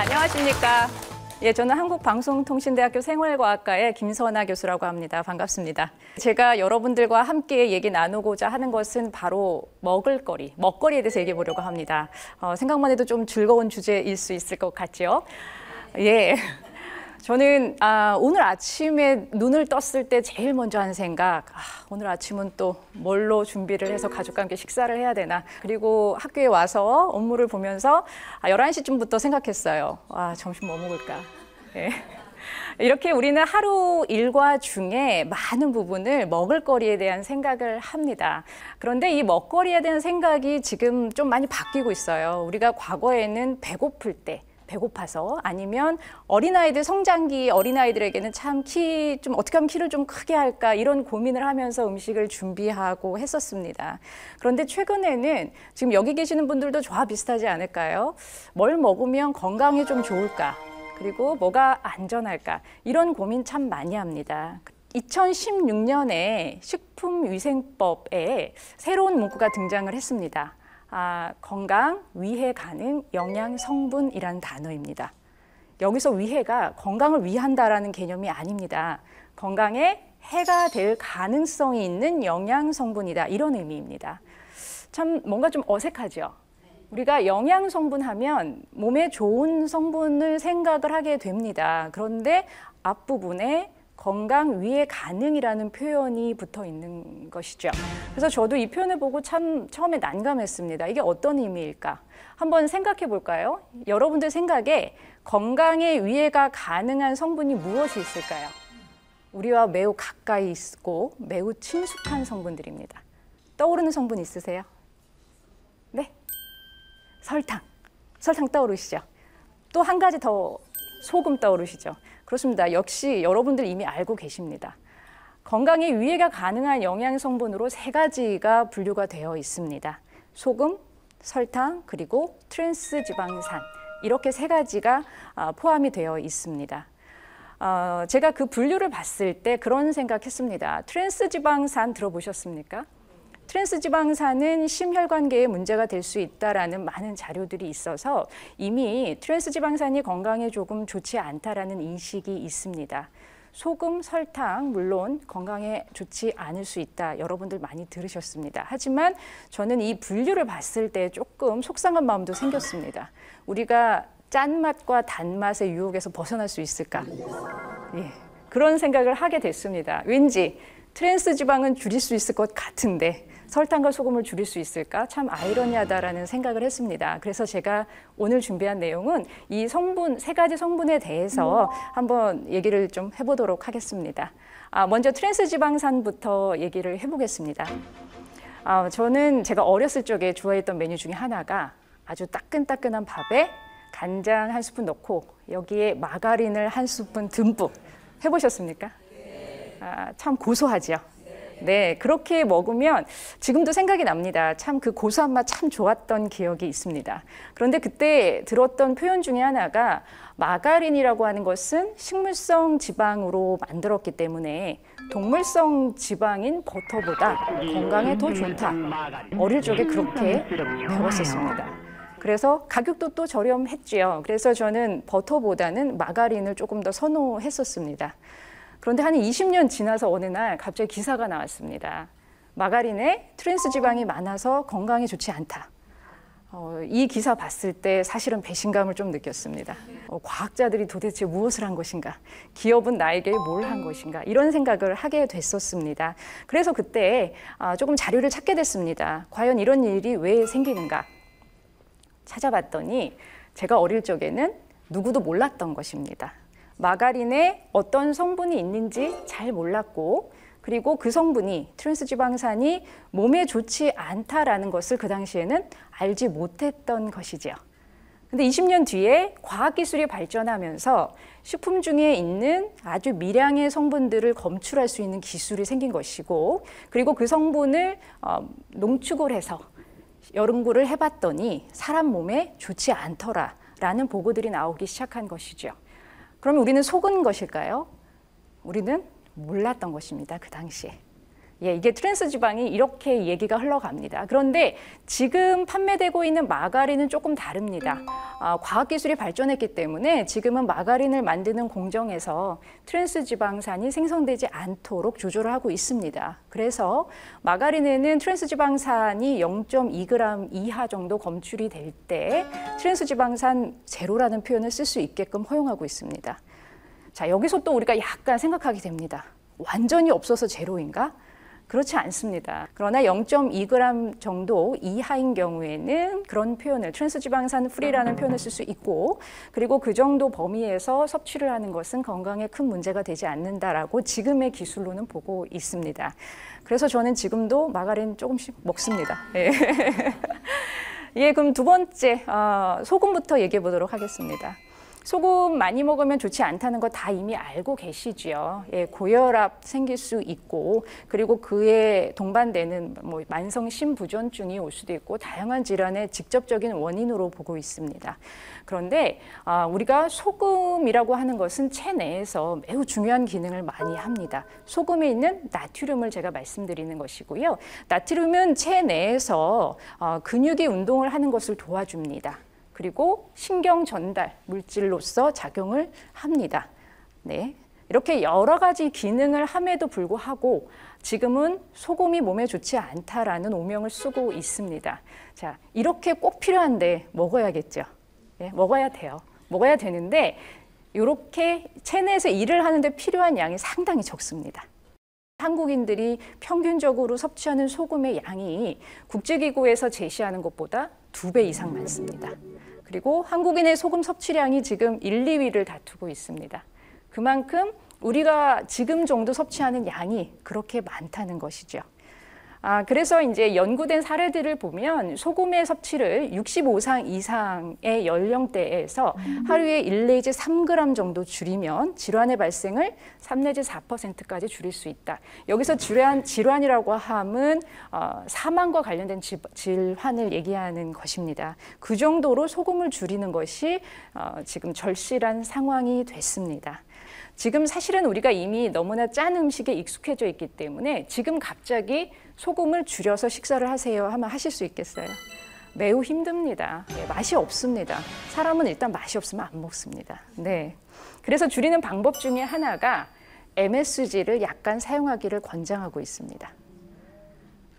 안녕하십니까. 예, 저는 한국방송통신대학교 생활과학과의 김선아 교수라고 합니다. 반갑습니다. 제가 여러분들과 함께 얘기 나누고자 하는 것은 바로 먹거리에 대해서 얘기해 보려고 합니다. 생각만 해도 좀 즐거운 주제일 수 있을 것 같죠? 예. 저는 오늘 아침에 눈을 떴을 때 제일 먼저 한 생각, 오늘 아침은 또 뭘로 준비를 해서 가족과 함께 식사를 해야 되나. 그리고 학교에 와서 업무를 보면서 11시쯤부터 생각했어요. 점심 뭐 먹을까. 예. 이렇게 우리는 하루 일과 중에 많은 부분을 먹을거리에 대한 생각을 합니다. 그런데 이 먹거리에 대한 생각이 지금 좀 많이 바뀌고 있어요. 우리가 과거에는 배고플 때, 배고파서 아니면 어린아이들 성장기 어린아이들에게는 참 좀 어떻게 하면 키를 좀 크게 할까 이런 고민을 하면서 음식을 준비하고 했었습니다. 그런데 최근에는 지금 여기 계시는 분들도 저와 비슷하지 않을까요? 뭘 먹으면 건강에 좀 좋을까? 그리고 뭐가 안전할까? 이런 고민 참 많이 합니다. 2016년에 식품위생법에 새로운 문구가 등장을 했습니다. 건강, 위해 가능, 영양 성분이라는 단어입니다. 여기서 위해가 건강을 위한다라는 개념이 아닙니다. 건강에 해가 될 가능성이 있는 영양 성분이다. 이런 의미입니다. 참 뭔가 좀 어색하죠? 우리가 영양 성분 하면 몸에 좋은 성분을 생각을 하게 됩니다. 그런데 앞부분에 건강 위해 가능이라는 표현이 붙어 있는 것이죠. 그래서 저도 이 표현을 보고 참 처음에 난감했습니다. 이게 어떤 의미일까? 한번 생각해 볼까요? 여러분들 생각에 건강에 위해가 가능한 성분이 무엇이 있을까요? 우리와 매우 가까이 있고 매우 친숙한 성분들입니다. 떠오르는 성분 있으세요? 네? 설탕 떠오르시죠? 또 한 가지 더 소금 떠오르시죠? 그렇습니다. 역시 여러분들 이미 알고 계십니다. 건강에 위해가 가능한 영양 성분으로 3가지가 분류가 되어 있습니다. 소금, 설탕, 그리고 트랜스 지방산 이렇게 3가지가 포함이 되어 있습니다. 제가 그 분류를 봤을 때 그런 생각했습니다. 트랜스 지방산 들어보셨습니까? 트랜스 지방산은 심혈관계에 문제가 될 수 있다라는 많은 자료들이 있어서 이미 트랜스 지방산이 건강에 조금 좋지 않다라는 인식이 있습니다. 소금, 설탕 물론 건강에 좋지 않을 수 있다. 여러분들 많이 들으셨습니다. 하지만 저는 이 분류를 봤을 때 조금 속상한 마음도 생겼습니다. 우리가 짠맛과 단맛의 유혹에서 벗어날 수 있을까? 예, 그런 생각을 하게 됐습니다. 왠지 트랜스 지방은 줄일 수 있을 것 같은데 설탕과 소금을 줄일 수 있을까? 참 아이러니하다라는 생각을 했습니다. 그래서 제가 오늘 준비한 내용은 이 성분, 3가지 성분에 대해서 한번 얘기를 좀 해보도록 하겠습니다. 먼저 트랜스 지방산부터 얘기를 해보겠습니다. 저는 제가 어렸을 적에 좋아했던 메뉴 중에 하나가 아주 따끈따끈한 밥에 간장 1스푼 넣고 여기에 마가린을 1스푼 듬뿍 해보셨습니까? 참 고소하죠? 네, 그렇게 먹으면 지금도 생각이 납니다. 참 그 고소한 맛 참 좋았던 기억이 있습니다. 그런데 그때 들었던 표현 중에 하나가 마가린이라고 하는 것은 식물성 지방으로 만들었기 때문에 동물성 지방인 버터보다 건강에 더 좋다. 어릴 적에 그렇게 배웠었습니다. 그래서 가격도 또 저렴했지요. 그래서 저는 버터보다는 마가린을 조금 더 선호했었습니다. 그런데 한 20년 지나서 어느 날 갑자기 기사가 나왔습니다. 마가린에 트랜스 지방이 많아서 건강에 좋지 않다. 이 기사 봤을 때 사실은 배신감을 좀 느꼈습니다. 과학자들이 도대체 무엇을 한 것인가? 기업은 나에게 뭘 한 것인가? 이런 생각을 하게 됐었습니다. 그래서 그때 조금 자료를 찾게 됐습니다. 과연 이런 일이 왜 생기는가? 찾아봤더니 제가 어릴 적에는 누구도 몰랐던 것입니다. 마가린에 어떤 성분이 있는지 잘 몰랐고 그리고 그 성분이 트랜스 지방산이 몸에 좋지 않다라는 것을 그 당시에는 알지 못했던 것이죠. 근데 20년 뒤에 과학기술이 발전하면서 식품 중에 있는 아주 미량의 성분들을 검출할 수 있는 기술이 생긴 것이고 그리고 그 성분을 농축을 해서 연구를 해봤더니 사람 몸에 좋지 않더라라는 보고들이 나오기 시작한 것이죠. 그러면 우리는 속은 것일까요? 우리는 몰랐던 것입니다. 그 당시에. 예, 이게 트랜스 지방이 이렇게 얘기가 흘러갑니다. 그런데 지금 판매되고 있는 마가린은 조금 다릅니다. 과학기술이 발전했기 때문에 지금은 마가린을 만드는 공정에서 트랜스 지방산이 생성되지 않도록 조절을 하고 있습니다. 그래서 마가린에는 트랜스 지방산이 0.2g 이하 정도 검출이 될 때 트랜스 지방산 제로라는 표현을 쓸 수 있게끔 허용하고 있습니다. 자, 여기서 또 우리가 약간 생각하게 됩니다. 완전히 없어서 제로인가? 그렇지 않습니다. 그러나 0.2g 정도 이하인 경우에는 그런 표현을 트랜스 지방산 프리라는 표현을 쓸 수 있고, 그리고 그 정도 범위에서 섭취를 하는 것은 건강에 큰 문제가 되지 않는다라고 지금의 기술로는 보고 있습니다. 그래서 저는 지금도 마가린 조금씩 먹습니다. 예. 예, 그럼 두 번째 소금부터 얘기해 보도록 하겠습니다. 소금 많이 먹으면 좋지 않다는 거 다 이미 알고 계시죠. 예, 고혈압 생길 수 있고, 그리고 그에 동반되는 만성 심부전증이 올 수도 있고 다양한 질환의 직접적인 원인으로 보고 있습니다. 그런데 우리가 소금이라고 하는 것은 체내에서 매우 중요한 기능을 많이 합니다. 소금에 있는 나트륨을 제가 말씀드리는 것이고요. 나트륨은 체내에서 근육이 운동을 하는 것을 도와줍니다. 그리고 신경 전달 물질로서 작용을 합니다. 네, 이렇게 여러 가지 기능을 함에도 불구하고 지금은 소금이 몸에 좋지 않다라는 오명을 쓰고 있습니다. 자, 이렇게 꼭 필요한데 먹어야겠죠. 네, 먹어야 돼요. 먹어야 되는데 이렇게 체내에서 일을 하는데 필요한 양이 상당히 적습니다. 한국인들이 평균적으로 섭취하는 소금의 양이 국제기구에서 제시하는 것보다 2배 이상 많습니다. 그리고 한국인의 소금 섭취량이 지금 1, 2위를 다투고 있습니다. 그만큼 우리가 지금 정도 섭취하는 양이 그렇게 많다는 것이죠. 그래서 이제 연구된 사례들을 보면 소금의 섭취를 65세 이상의 연령대에서 하루에 1 내지 3g 정도 줄이면 질환의 발생을 3 내지 4%까지 줄일 수 있다. 여기서 질환이라고 함은 사망과 관련된 질환을 얘기하는 것입니다. 그 정도로 소금을 줄이는 것이 지금 절실한 상황이 됐습니다. 지금 사실은 우리가 이미 너무나 짠 음식에 익숙해져 있기 때문에 지금 갑자기 소금을 줄여서 식사를 하세요 하면 하실 수 있겠어요? 매우 힘듭니다. 네, 맛이 없습니다. 사람은 일단 맛이 없으면 안 먹습니다. 네. 그래서 줄이는 방법 중에 하나가 MSG를 약간 사용하기를 권장하고 있습니다.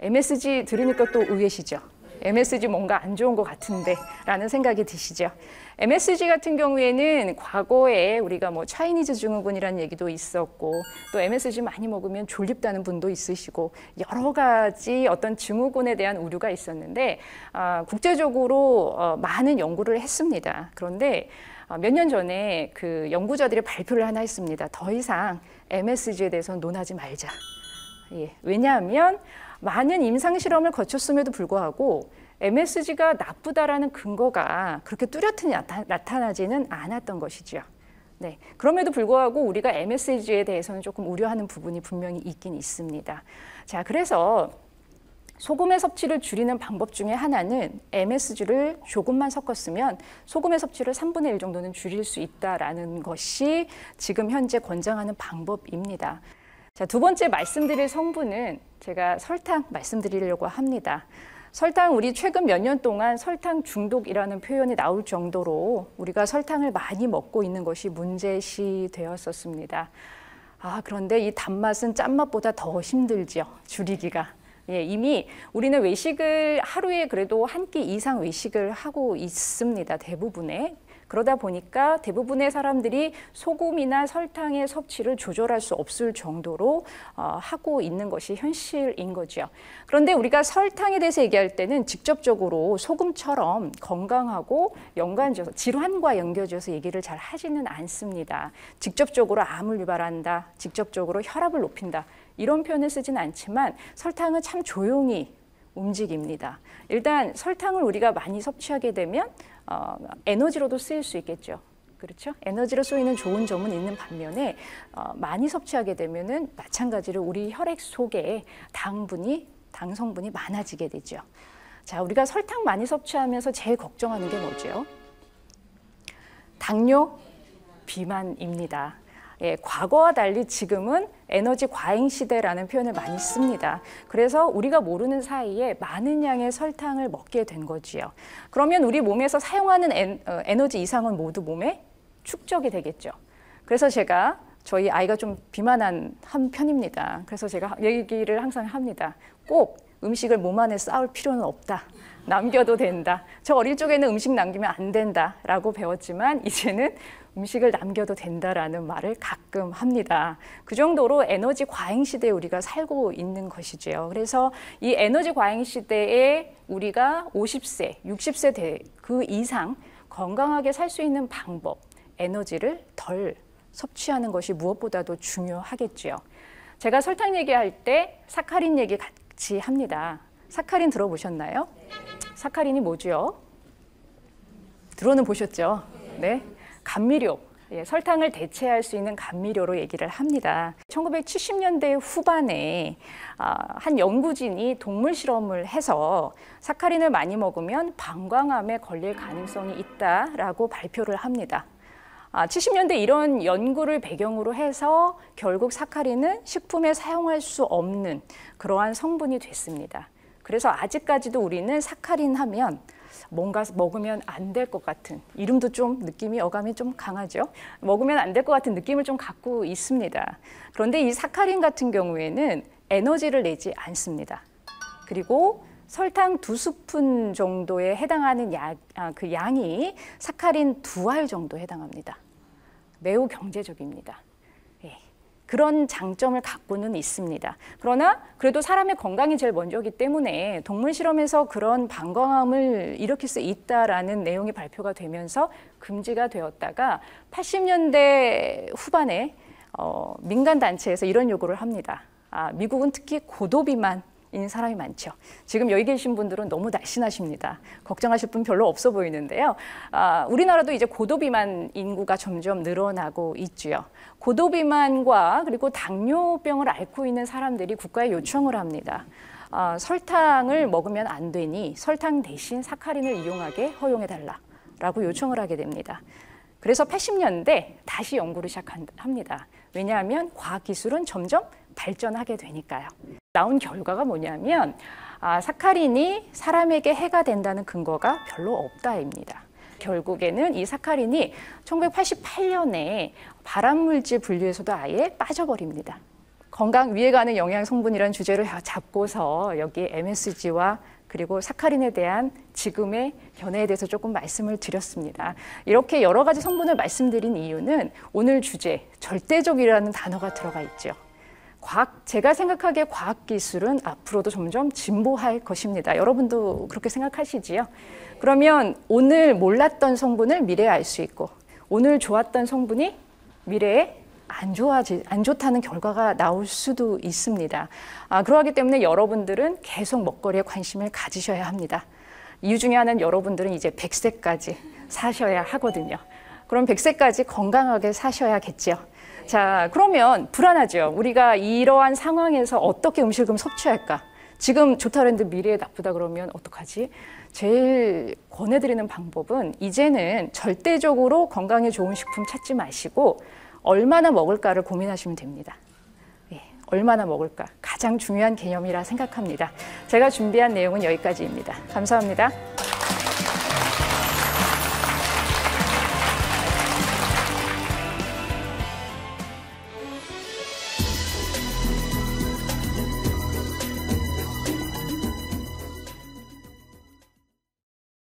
MSG 들으니까 또 의외시죠? MSG 뭔가 안 좋은 것 같은데 라는 생각이 드시죠? MSG 같은 경우에는 과거에 우리가 차이니즈 증후군이라는 얘기도 있었고, 또 MSG 많이 먹으면 졸립다는 분도 있으시고 여러 가지 어떤 증후군에 대한 우려가 있었는데 국제적으로 많은 연구를 했습니다. 그런데 몇 년 전에 그 연구자들이 발표를 하나 했습니다. 더 이상 MSG에 대해서 논하지 말자. 예, 왜냐하면 많은 임상 실험을 거쳤음에도 불구하고 MSG가 나쁘다라는 근거가 그렇게 뚜렷이 나타나지는 않았던 것이죠. 네, 그럼에도 불구하고 우리가 MSG에 대해서는 조금 우려하는 부분이 분명히 있긴 있습니다. 자, 그래서 소금의 섭취를 줄이는 방법 중에 하나는 MSG를 조금만 섞었으면 소금의 섭취를 3분의 1 정도는 줄일 수 있다라는 것이 지금 현재 권장하는 방법입니다. 자, 두 번째 말씀드릴 성분은 제가 설탕 말씀드리려고 합니다. 설탕, 우리 최근 몇 년 동안 설탕 중독이라는 표현이 나올 정도로 우리가 설탕을 많이 먹고 있는 것이 문제시 되었었습니다. 그런데 이 단맛은 짠맛보다 더 힘들죠, 줄이기가. 예, 이미 우리는 외식을 하루에 그래도 한 끼 이상 외식을 하고 있습니다, 대부분의. 그러다 보니까 대부분의 사람들이 소금이나 설탕의 섭취를 조절할 수 없을 정도로 하고 있는 것이 현실인 거죠. 그런데 우리가 설탕에 대해서 얘기할 때는 직접적으로 소금처럼 건강하고 연관지어서 질환과 연결지어서 얘기를 잘 하지는 않습니다. 직접적으로 암을 유발한다, 직접적으로 혈압을 높인다, 이런 표현을 쓰지는 않지만 설탕은 참 조용히 움직입니다. 일단 설탕을 우리가 많이 섭취하게 되면 에너지로도 쓰일 수 있겠죠. 그렇죠? 에너지로 쓰이는 좋은 점은 있는 반면에 많이 섭취하게 되면은 마찬가지로 우리 혈액 속에 당 성분이 많아지게 되죠. 자, 우리가 설탕 많이 섭취하면서 제일 걱정하는 게 뭐죠? 당뇨, 비만입니다. 과거와 달리 지금은 에너지 과잉 시대라는 표현을 많이 씁니다. 그래서 우리가 모르는 사이에 많은 양의 설탕을 먹게 된 거지요. 그러면 우리 몸에서 사용하는 에너지 이상은 모두 몸에 축적이 되겠죠. 그래서 제가 저희 아이가 좀 비만한 한 편입니다. 그래서 제가 얘기를 항상 합니다. 꼭 음식을 몸 안에 쌓을 필요는 없다. 남겨도 된다. 저 어릴 적에는 음식 남기면 안 된다라고 배웠지만 이제는 음식을 남겨도 된다라는 말을 가끔 합니다. 그 정도로 에너지 과잉 시대에 우리가 살고 있는 것이지요. 그래서 이 에너지 과잉 시대에 우리가 50세, 60세 그 이상 건강하게 살 수 있는 방법, 에너지를 덜 섭취하는 것이 무엇보다도 중요하겠지요. 제가 설탕 얘기할 때 사카린 얘기 같이 합니다. 사카린 들어보셨나요? 사카린이 뭐죠? 들어는 보셨죠? 네. 감미료, 설탕을 대체할 수 있는 감미료로 얘기를 합니다. 1970년대 후반에 한 연구진이 동물 실험을 해서 사카린을 많이 먹으면 방광암에 걸릴 가능성이 있다라고 발표를 합니다. 70년대 이런 연구를 배경으로 해서 결국 사카린은 식품에 사용할 수 없는 그러한 성분이 됐습니다. 그래서 아직까지도 우리는 사카린 하면 뭔가 먹으면 안 될 것 같은, 이름도 좀 느낌이 어감이 좀 강하죠. 먹으면 안 될 것 같은 느낌을 좀 갖고 있습니다. 그런데 이 사카린 같은 경우에는 에너지를 내지 않습니다. 그리고 설탕 2스푼 정도에 해당하는 그 양이 사카린 2알 정도 해당합니다. 매우 경제적입니다. 그런 장점을 갖고는 있습니다. 그러나 그래도 사람의 건강이 제일 먼저이기 때문에 동물 실험에서 그런 방광암을 일으킬 수 있다라는 내용이 발표가 되면서 금지가 되었다가 80년대 후반에 민간 단체에서 이런 요구를 합니다. 미국은 특히 고도비만인 사람이 많죠. 지금 여기 계신 분들은 너무 날씬하십니다. 걱정하실 분 별로 없어 보이는데요. 우리나라도 이제 고도비만 인구가 점점 늘어나고 있죠. 고도비만과 그리고 당뇨병을 앓고 있는 사람들이 국가에 요청을 합니다. 설탕을 먹으면 안 되니 설탕 대신 사카린을 이용하게 허용해달라라고 요청을 하게 됩니다. 그래서 80년대 다시 연구를 시작합니다. 왜냐하면 과학기술은 점점 발전하게 되니까요. 나온 결과가 뭐냐면 사카린이 사람에게 해가 된다는 근거가 별로 없다입니다. 결국에는 이 사카린이 1988년에 발암물질 분류에서도 아예 빠져버립니다. 건강 위에 가는 영양 성분이라는 주제를 잡고서 여기 MSG와 그리고 사카린에 대한 지금의 견해에 대해서 조금 말씀을 드렸습니다. 이렇게 여러 가지 성분을 말씀드린 이유는 오늘 주제 절대적이라는 단어가 들어가 있죠. 제가 생각하기에 과학기술은 앞으로도 점점 진보할 것입니다. 여러분도 그렇게 생각하시지요? 그러면 오늘 몰랐던 성분을 미래에 알 수 있고 오늘 좋았던 성분이 미래에 안 좋다는 결과가 나올 수도 있습니다. 그러하기 때문에 여러분들은 계속 먹거리에 관심을 가지셔야 합니다. 이유 중에 하나는 여러분들은 이제 100세까지 사셔야 하거든요. 그럼 100세까지 건강하게 사셔야겠죠. 자, 그러면 불안하죠. 우리가 이러한 상황에서 어떻게 음식을 그럼 섭취할까? 지금 좋다 그랬는데 미래에 나쁘다 그러면 어떡하지? 제일 권해드리는 방법은 이제는 절대적으로 건강에 좋은 식품 찾지 마시고 얼마나 먹을까를 고민하시면 됩니다. 얼마나 먹을까? 가장 중요한 개념이라 생각합니다. 제가 준비한 내용은 여기까지입니다. 감사합니다.